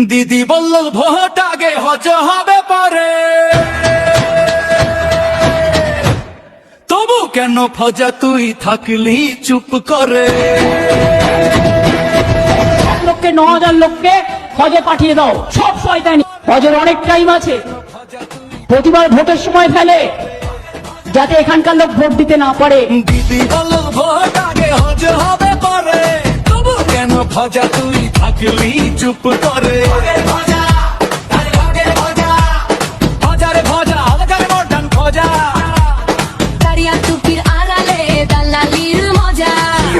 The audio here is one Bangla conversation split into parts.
দিদি বলল ভোট আগে হজ হবে পরে, তবু কেন ফজা তুই থাকলি চুপ করে। লোককে 9000 লোককে হজে পাঠিয়ে দাও, সব শয়তানি। হজের অনেক টাইম আছে, প্রতিবার ভোটের সময় ফেলে যাতে এখানকার লোক ভোট দিতে না পারে। দিদি বলল ভোট আগে হজ হবে পরে, তবু কেন ফজা তুই থাকলি চুপ করে।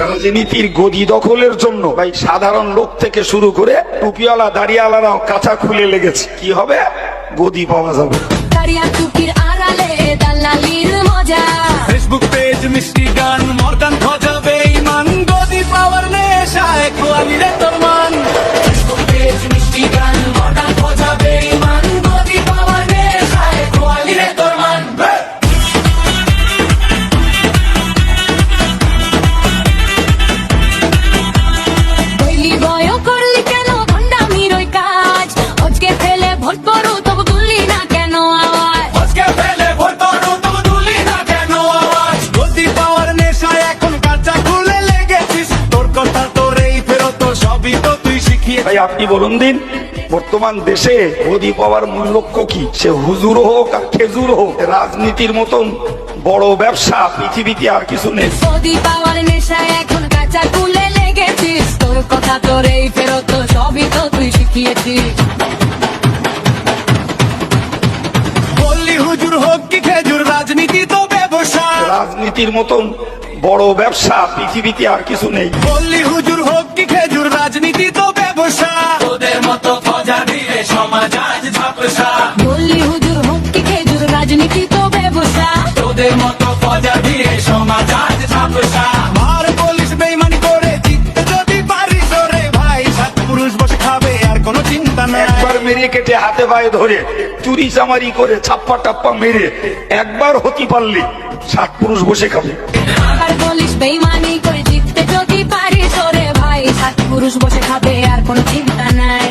রাজনীতির গদি দখলের জন্য ভাই সাধারণ লোক থেকে শুরু করে টুপিওয়ালা দাড়িওয়ালারাও কাঁচা খুলে লেগেছে। কি হবে? গদি পাওয়া যাবে। ফেসবুক পেজ মিষ্টি গান মর্দান খোঁজাবে ইমান, গদি পাওয়ার নেশায় খোয়ালি রে তোর মান। ফেসবুক পেজ মিষ্টি গান মর্দান খোঁজাবে ইমান, গদি পাওয়ার নেশায় খোয়ালি রে তোর মান। ভাই আপনি বলুন দিন, বর্তমান দেশে গদি পাওয়ার মূল লক্ষ্য কি? সে হুজুর হোক আর খেজুর হোক, রাজনীতির মতন বড় ব্যবসা পৃথিবীতে আর কিছু নেই। গদি পাওয়ার নেশায় এখন কাঁচা কুলে লেগেছিস, তোর কথা তোর এই ফেরত সবই তো তুই শিখিয়েছিস। বললি হুজুর হোক কি খেজুর, রাজনীতি তো ব্যবসা। রাজনীতির মতন বড় ব্যবসা পৃথিবীতে আর কিছু নেই। বললি হুজুর হোক কি খেজুর, রাজনীতি তো ব্যবসা। তোদের মতো ফজা দিয়ে সমাজ আজ ঝাপসা। বললি হুজুর হোক কি খেজুর, রাজনীতি তো ব্যবসা। তোদের মতো ফজা দিয়ে সমাজ আজ ঝাপসা। মার পুলিশ বেইমানি করে জিততে যদি পারিস রে ভাই, সাত পুরুষ বসে খাবে আর কোনো চিন্তা নাই। একবার মেরে কেটে হাতে পায়ে ধরে চুরি চামারি করে ছাপ্পা টাপ্পা মেরে একবার হতে পারলি 7 পুরুষ বসে খাবে। আর বলিস বেইমানি করে জিততে যদি পারিস রে ভাই, সাত পুরুষ বসে খাবে আর কোনো চিন্তা নাই।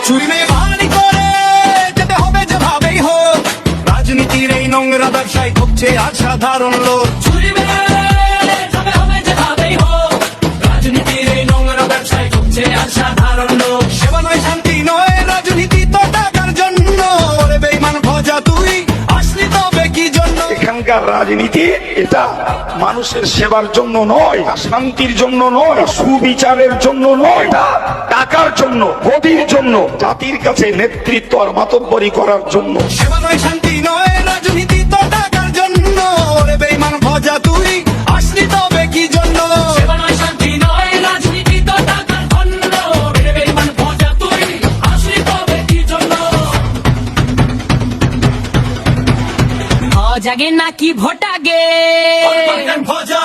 চুরি বেইমানি করে যেতে হবে যেভাবেই হোক, রাজনীতির এই নোংরা ব্যবসায় ঠকছে আর সাধারণ লোক। চুরি যেতে হবে যেভাবেই হোক, রাজনীতির এই নোংরা ব্যবসায় ঠকছে আর সাধারণ লোক। সেবা নয় শান্তি নয়, রাজনীতি তো টাকার জন্য। ওরে বেইমান ভজা তুই আসলি তবে কি জন্য? এখানকার রাজনীতি এটা মানুষের সেবার জন্য নয়, শান্তির জন্য নয়, সুবিচারের জন্য নয়, এটা টাকার জন্য, গদির জন্য, জাতির কাছে নেতৃত্ব আর মাতব্বরি করার জন্য। সেবা নয় শান্তি নয়, রাজনীতি তো টাকার জন্য। ওরে বেইমান ভজা তুই আসলি তবে কি জন্য? সেবা নয় শান্তি নয়, রাজনীতি তো টাকার জন্য। ওরে বেইমান ভজা তুই আসলি তবে কি জন্য? জাগে নাকি ভোট আগে, ভজা